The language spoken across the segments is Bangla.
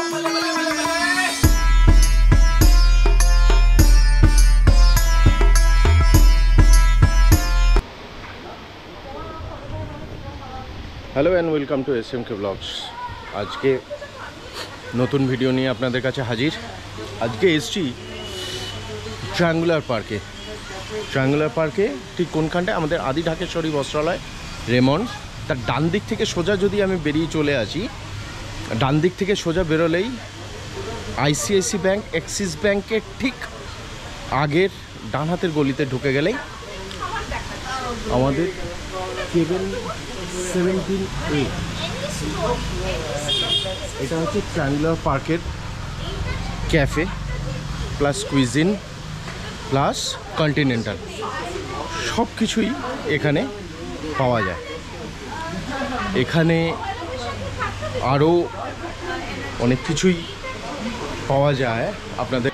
Hello and welcome to SMK blogs. আজকে নতুন ভিডিও নিয়ে আপনাদের কাছে হাজির। আজকে এসছি ট্রায়াঙ্গুলার পার্কে। ঠিক কোনখানটায়? আমাদের আদি ঢাকেশ্বরী বস্ত্রালয়, রেমন্ড। তার ডান দিক থেকে সোজা যদি আমি বেরিয়ে চলে আসি, ডান দিক থেকে সোজা বেরোলেই আইসিআইসি ব্যাংক, অ্যাক্সিস ব্যাংকের ঠিক আগের ডান হাতের গলিতে ঢুকে গেলেই আমাদের কেবল 17A, এটা হচ্ছে ট্রায়াঙ্গুলার পার্কের cafe plus cuisine plus continental, সব কিছুই এখানে পাওয়া যায়। এখানে আরও অনেক কিছুই পাওয়া যায়। আপনাদের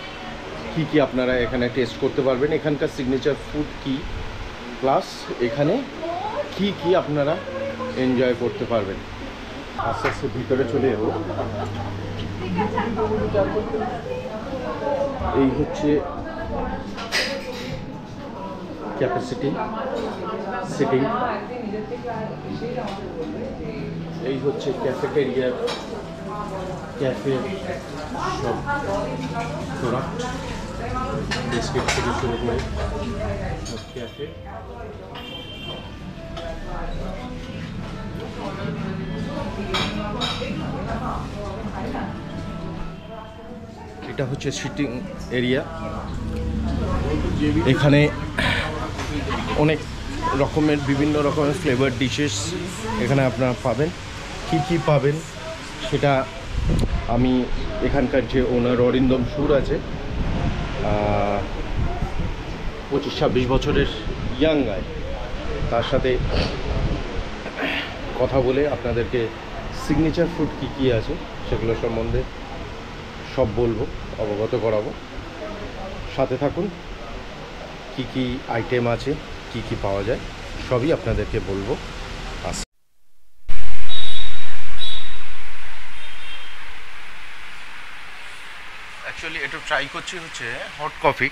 কি আপনারা এখানে টেস্ট করতে পারবেন, এখানকার সিগনেচার ফুড কি, প্লাস এখানে কি আপনারা এনজয় করতে পারবেন। আস্তে আস্তে ভিতরে চলে যাবো। এই হচ্ছে ক্যাপাসিটি সিটিং, এই হচ্ছে ক্যাফেটেরিয়ার ক্যাফে সব প্রোডাক্ট, বিস্কিট থেকে শুরু করে ক্যাফে। এটা হচ্ছে সিটিং এরিয়া। এখানে অনেক রকমের বিভিন্ন রকমের ফ্লেভার ডিশেস এখানে আপনারা পাবেন। কি পাবেন সেটা আমি এখানকার যে ওনার অরিন্দম সুর আছে, 25-26 বছরের ইয়াং গাই, তার সাথে কথা বলে আপনাদেরকে সিগনেচার ফুড কি আছে সেগুলো সম্বন্ধে সব বলবো, অবগত করাবো। সাথে থাকুন। কি আইটেম আছে, কি পাওয়া যায় সবই আপনাদেরকে বলবো। অ্যাকচুয়ালি একটু ট্রাই করছি হচ্ছে hot coffee,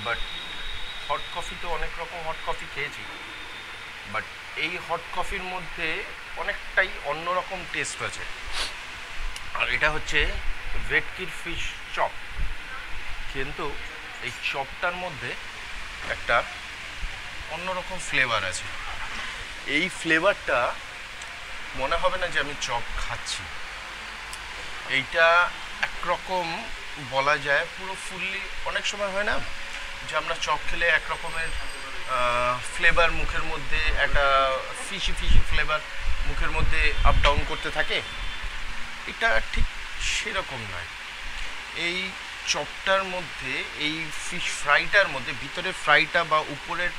but hot coffee তো অনেক রকম হট কফি খেয়েছি, বাট এই হট কফির মধ্যে অনেকটাই অন্যরকম টেস্ট আছে। আর এটা হচ্ছে ভেটকির ফিশ চপ, কিন্তু এই চপটার মধ্যে একটা অন্যরকম ফ্লেভার আছে। এই ফ্লেভারটা মনে হবে না যে আমি চপ খাচ্ছি। এইটা একরকম বলা যায় পুরো ফুললি। অনেক সময় হয় না যে আমরা চপ খেলে এক রকমের ফ্লেভার মুখের মধ্যে, একটা ফিশি ফ্লেভার মুখের মধ্যে আপ ডাউন করতে থাকে, এটা ঠিক সেরকম নয়। এই চপটার মধ্যে, এই ফিশ ফ্রাইটার মধ্যে, ভিতরে ফ্রাইটা বা উপরের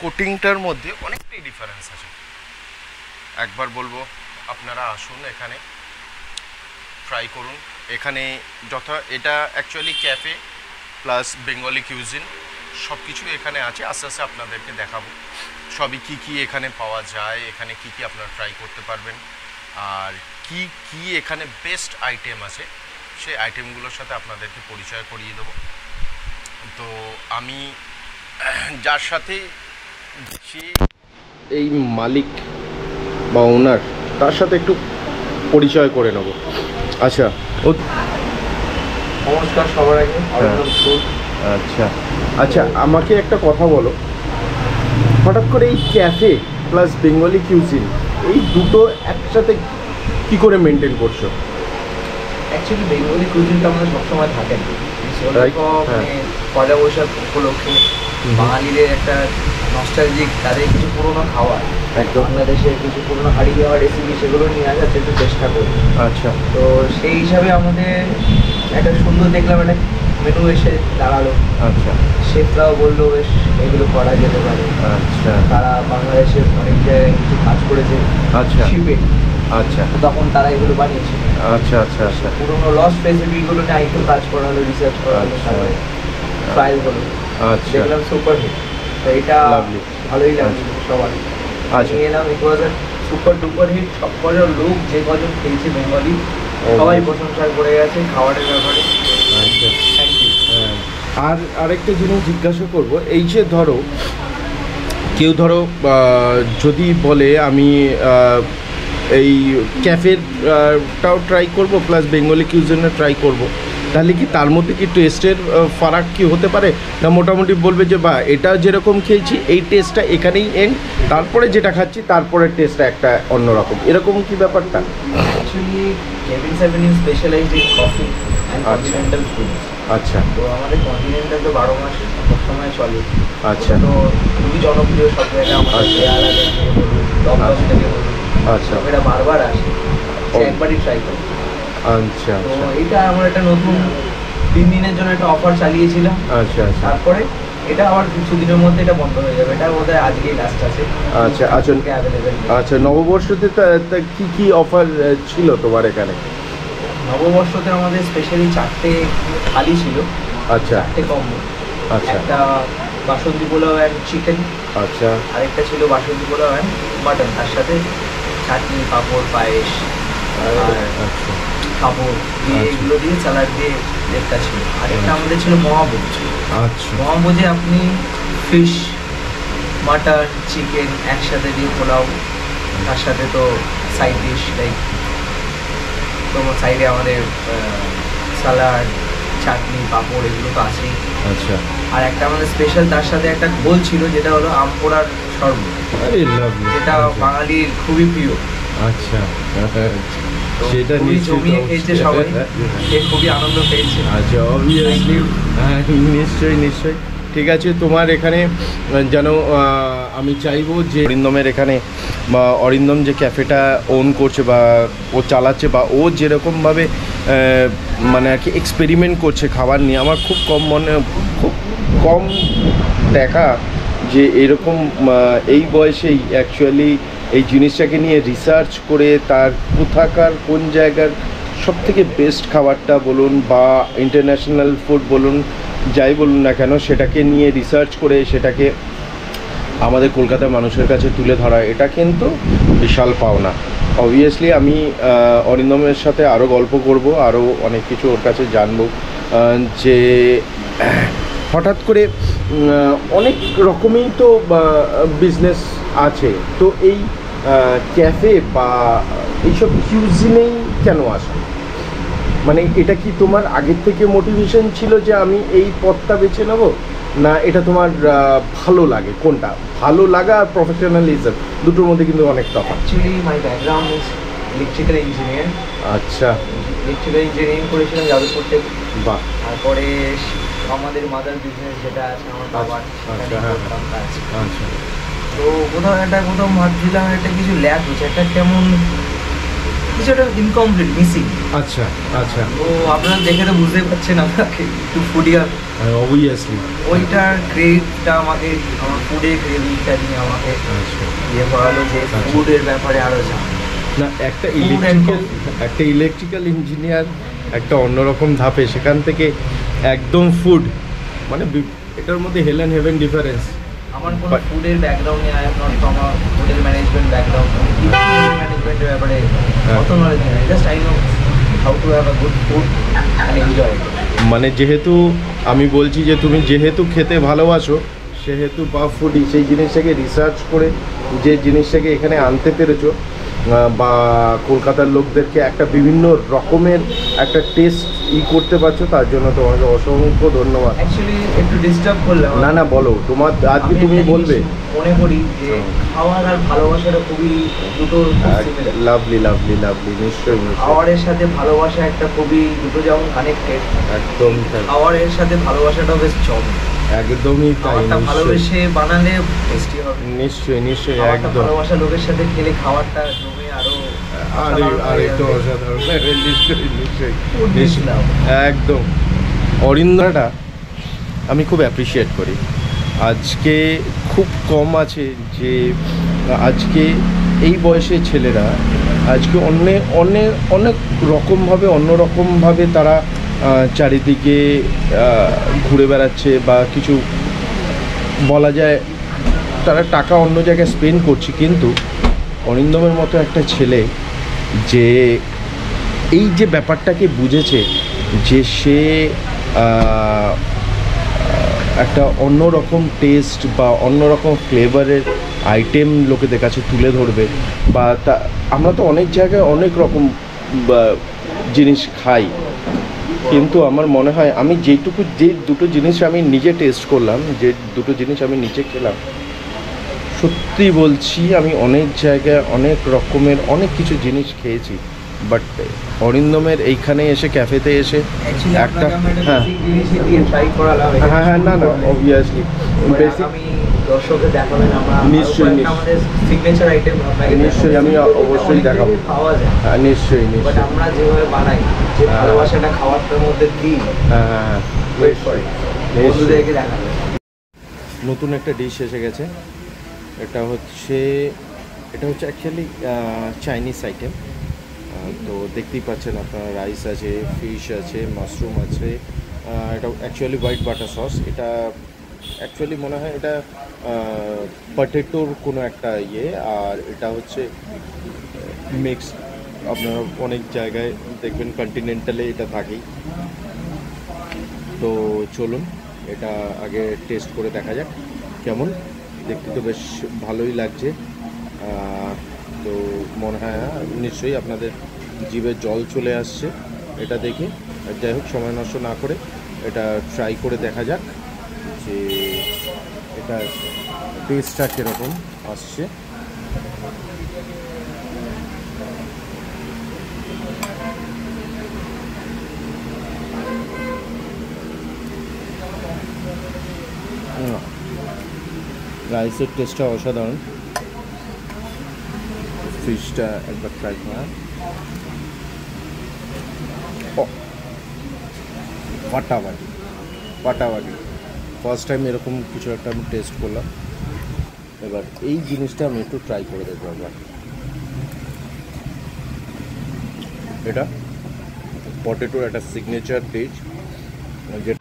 কোটিংটার মধ্যে অনেকটাই ডিফারেন্স আছে। একবার বলবো আপনারা আসুন, এখানে ট্রাই করুন। এখানে এটা actually cafe plus Bengali cuisine সব কিছু এখানে আছে। আস্তে আস্তে আপনাদেরকে দেখাবো সবই কি এখানে পাওয়া যায়, এখানে কি আপনারা ট্রাই করতে পারবেন, আর কি এখানে বেস্ট আইটেম আছে সেই আইটেমগুলোর সাথে আপনাদেরকে পরিচয় করিয়ে দেবো। তো আমি যার সাথে এই মালিক বা ওনার, তার সাথে একটু পরিচয় করে নেব। আচ্ছা, নমস্কার সবার আগে। আচ্ছা, আমাকে একটা কথা বলো, হঠাৎ করে এই ক্যাফে প্লাস বেঙ্গলি কিউজিন এই দুটো একসাথে কি করে মেনটেন করছো? অ্যাকচুয়ালি বেঙ্গলি কুজিনটা আমাদের সবসময় থাকে না, পয়লা বৈশাখ উপলক্ষে বাঙালিদের একটা নস্টালজিক, তাদের কিছু পুরোনো খাবার, বাংলাদেশের কিছু পুরোনো হারিয়ে যাওয়া রেসিপি, সেগুলো নিয়ে আসার একটু চেষ্টা করি। আচ্ছা, তো সেই হিসাবে আমাদের একটা সুন্দর দেখলাম একটা মেনু এসে দাঁড়ালো। আচ্ছা, শেফরাও বললো বেশ এগুলো করা যেতে পারে। আচ্ছা, তারা বাংলাদেশের অনেক জায়গায় কিছু কাজ করেছে। আচ্ছা, শিপে। আচ্ছা, তখন তারা এগুলো বানিয়েছে। আচ্ছা, পুরোনো লস রেসিপিগুলো নিয়ে একটু কাজ করা হলো, রিসার্চ করা হলো, ট্রায়াল হলো। আচ্ছা, দেখলাম সুপার হিট। তো এটা ভালোই লাগছে সবার। নিয়ে এলাম, ইট ওয়াজ সুপার ডুপার হিট। সব কজন লোক যে কজন খেয়েছে বেঙ্গলি সবাই প্রশংসা করে গেছে খাবারের ব্যাপারে। আচ্ছা। Thank you. আর আরেকটা জিনিস জিজ্ঞাসা করব, এই যে ধরো কেউ ধরো যদি বলে আমি এই ক্যাফেটাও ট্রাই করব প্লাস বেঙ্গলি কিউজিনও ট্রাই করব, তাহলে কি তার মধ্যে কি টেস্টের ফারাক কি হতে পারে, না মোটামুটি বলবে যে বা এটা যেরকম খেয়েছি এই টেস্টটা এখানেই এন্ড, তারপরে যেটা খাচ্ছি তারপরে টেস্টটা একটা অন্যরকম, এরকম কি ব্যাপারটা? Actually Kevin's avenue specialised in coffee and continental food. আচ্ছা। তো আমাদের কন্টিনেন্টাল তো 12 মাস সবসময় চলে। আচ্ছা। তো খুবই জনপ্রিয় সব জায়গায় আমাদের পেয়ালা থেকে বলুন, দমদম থেকে বলুন, আচ্ছা। এটা বারবার আসে, একবারই ট্রাই করি। আচ্ছা। তো এইটা আমার একটা নতুন 3 দিনের জন্য একটা অফার চালিয়েছিলাম। আচ্ছা আচ্ছা। তারপরে এটা আবার কিছুদিনের মধ্যে এটা বন্ধ হয়ে যাবে, এটা বোধহয় আজকেই লাস্ট আছে। আচ্ছা আচ্ছা। আচ্ছা, নববর্ষতে কি কি অফার ছিল তোমার এখানে? নববর্ষতে আমাদের স্পেশালি 4টে থালি ছিল। আচ্ছা। 4টে কম্বো। আচ্ছা। একটা বাসন্তী পোলাও অ্যান্ড চিকেন। আচ্ছা। আরেকটা ছিল বাসন্তী পোলাও অ্যান্ড মাটন, তার সাথে চাটনি, পাঁপড়, পায়েস আর আচ্ছা। পাঁপড় দিয়ে এগুলো দিয়ে স্যালাড দিয়ে একটা ছিল। আরেকটা আমাদের ছিল মহাভোজ। আচ্ছা। মহাভোজে আপনি ফিশ, মাটন, চিকেন একসাথে দিয়ে পোলাও, তার সাথে তো সাইড ডিশ লাইক তোমার সাইডে আমাদের স্যালাড, চাটনি, পাঁপড় এগুলো তো আছেই। আচ্ছা। আর একটা আমাদের স্পেশাল তার সাথে একটা ঘোল ছিল যেটা হলো আম পোড়ার শরবত, আরে লাভলি, যেটা বাঙালির খুবই প্রিয়। আচ্ছা। তো সেটা খুবই নিশ্চয়ই জমিয়ে খেয়েছে সবাই, সে খুবই আনন্দ পেয়েছে। আচ্ছা, অবভিয়াসলি। হ্যাঁ, নিশ্চয়ই নিশ্চয়ই। ঠিক আছে, তোমার এখানে যেন আমি চাইবো যে অরিন্দমের এখানে বা অরিন্দম যে ক্যাফেটা ওন করছে বা ও চালাচ্ছে বা ও যেরকমভাবে মানে আর কি এক্সপেরিমেন্ট করছে খাবার নিয়ে, আমার খুব খুব কম দেখা যে এরকম এই বয়সেই অ্যাকচুয়ালি এই জিনিসটাকে নিয়ে রিসার্চ করে তার কোথাকার কোন জায়গার সবথেকে বেস্ট খাবারটা বলুন বা ইন্টারন্যাশনাল ফুড বলুন, যাই বলুন না কেন, সেটাকে নিয়ে রিসার্চ করে সেটাকে আমাদের কলকাতার মানুষের কাছে তুলে ধরা, এটা কিন্তু বিশাল পাওনা। অবভিয়াসলি আমি অরিন্দমের সাথে আরও গল্প করব, আরও অনেক কিছু ওর কাছে জানবো, যে হঠাৎ করে অনেক রকমই তো বিজনেস আছে, তো এই ক্যাফে বা এইসব কিউজিনেই কেন আসা? মানে এটা কি তোমার আগের থেকে মোটিভেশন ছিল যে আমি এই পথটা বেছে নেব, না এটা তোমার ভালো লাগে? কোনটা ভালো লাগা আর প্রফেশনালিজম দুটোর মধ্যে কিন্তু অনেক তফাৎ। Actually my background is electrical engineer. আচ্ছা। ইলেকট্রিক্যাল ইঞ্জিনিয়ারিং করেছিলাম যাদবপুর থেকে। বাহ। তারপরে আমাদের মাদার বিজনেস যেটা আছে আমার বাবার, আচ্ছা। তো কোথাও ভাবছিলাম একটা কিছু ল্যাক হচ্ছে, একটা কেমন কিছু একটা ইনকমপ্লিট মিসিং। আচ্ছা আচ্ছা। তো আপনারা দেখে তো বুঝতেই পারছেন আমাকে একটু ফুডিয়ার, অবভিয়াসলি ওইটার ক্রেডিটটা আমাকে, আমার ফুডের ক্রেডিটটা নিয়ে আমাকে ইয়ে করালো যে ফুডের ব্যাপারে আরও জানা। না, একটা ইলেকট্রিক্যাল ইঞ্জিনিয়ার একটা অন্যরকম ধাপে, সেখান থেকে একদম ফুড, মানে এটার মধ্যে হেল অ্যান্ড হেভেন ডিফারেন্স। আমার কোনো ফুডের ব্যাকগ্রাউন্ড নেই, I am not from a hotel management background, ম্যানেজমেন্টের ব্যাপারে অত নলেজ নেই, just I know how to have a good food and enjoy. মানে যেহেতু আমি বলছি যে তুমি যেহেতু খেতে ভালোবাসো, সেহেতু বা ফুডি সেই জিনিসটাকে রিসার্চ করে যে জিনিসটাকে এখানে আনতে পেরেছো বা কলকাতার লোকদেরকে একটা বিভিন্ন রকমের একটা টেস্ট করতে পারছো, তার জন্য তোমাকে অসংখ্য ধন্যবাদ। অ্যাকচুয়ালি একটু ডিস্টার্ব করলাম। না বলো, তোমার আজকে তুমি বলবে। মনে করি যে খাওয়ার আর ভালোবাসাটা খুবই দুটো লাভলি, নিশ্চয়ই। খাওয়ারের সাথে ভালোবাসা একটা খুবই দুটো যেমন কানেক্টেড, একদম খাওয়ারের সাথে ভালোবাসাটাও বেশ জমে। একদমই তাই। ভালোবেসে বানালে টেস্টি হবে। নিশ্চয়ই একদম। ভালোবাসা লোকের সাথে খেলে খাবারটা জমে আরে একটু অসাধারণ। নিশ্চয়ই একদম। অরিন্দ্রাটা আমি খুব অ্যাপ্রিসিয়েট করি। আজকে খুব কম আছে যে আজকে এই বয়সের ছেলেরা আজকে অনেক রকমভাবে অন্যরকমভাবে তারা চারিদিকে ঘুরে বেড়াচ্ছে বা কিছু বলা যায় তারা টাকা অন্য জায়গায় স্পেন্ড করছে, কিন্তু অরিন্দমের মতো একটা ছেলে যে এই যে ব্যাপারটাকে বুঝেছে যে সে একটা অন্যরকম টেস্ট বা অন্যরকম ফ্লেভারের আইটেম লোকেদের কাছে তুলে ধরবে, বা তা আমরা তো অনেক জায়গায় অনেক রকম জিনিস খাই, কিন্তু আমার মনে হয় আমি যে দুটো জিনিস আমি নিজে টেস্ট করলাম, যে দুটো জিনিস আমি নিজে খেলাম, সত্যি বলছি আমি অনেক জায়গায় অনেক রকমের অনেক কিছু জিনিস খেয়েছি, বাট অরিন্দমের এইখানে এসে ক্যাফেতে এসে একটা হ্যাঁ হ্যাঁ হ্যাঁ না না অবভিয়াসলি দর্শকদের দেখাবেন আমরা নিশ্চয়ই আমাদের সিগনেচার আইটেম নিশ্চয়ই আমি অবশ্যই দেখাবো, পাওয়া যায় হ্যাঁ নিশ্চয়ই বাট নিশ্চয়ই আমরা যেভাবে বানাই যে ভালোবাসাটা খাবারটার মধ্যে দিই, হ্যাঁ হ্যাঁ হ্যাঁ ওয়েট করে বন্ধুদেরকে দেখাবে। নতুন একটা ডিশ এসে গেছে, এটা হচ্ছে অ্যাকচুয়ালি চাইনিজ আইটেম। তো দেখতেই পাচ্ছেন আপনারা, রাইস আছে, ফিশ আছে, মাশরুম আছে, এটা অ্যাকচুয়ালি হোয়াইট বাটার সস। এটা অ্যাকচুয়ালি মনে হয় এটা পটেটোর কোনো একটা ইয়ে, আর এটা হচ্ছে মিক্স। আপনারা অনেক জায়গায় দেখবেন কন্টিনেন্টালে এটা থাকেই। তো চলুন এটা আগে টেস্ট করে দেখা যাক কেমন। দেখতে তো বেশ ভালোই লাগছে, তো মনে হয় নিশ্চয়ই আপনাদের জিভে জল চলে আসছে এটা দেখে। যাই হোক, সময় নষ্ট না করে এটা ট্রাই করে দেখা যাক যে এটা টেস্টটা কীরকম আসছে। রাইসের টেস্টটা অসাধারণ, ফিশটা একবার ট্রাই করা। ফাটাফাটি ফার্স্ট টাইম এরকম কিছু একটা আমি টেস্ট করলাম। এবার এই জিনিসটা আমি একটু ট্রাই করে দেখবো একবার। এটা পটেটোর একটা সিগনেচার ডিশ, যেটা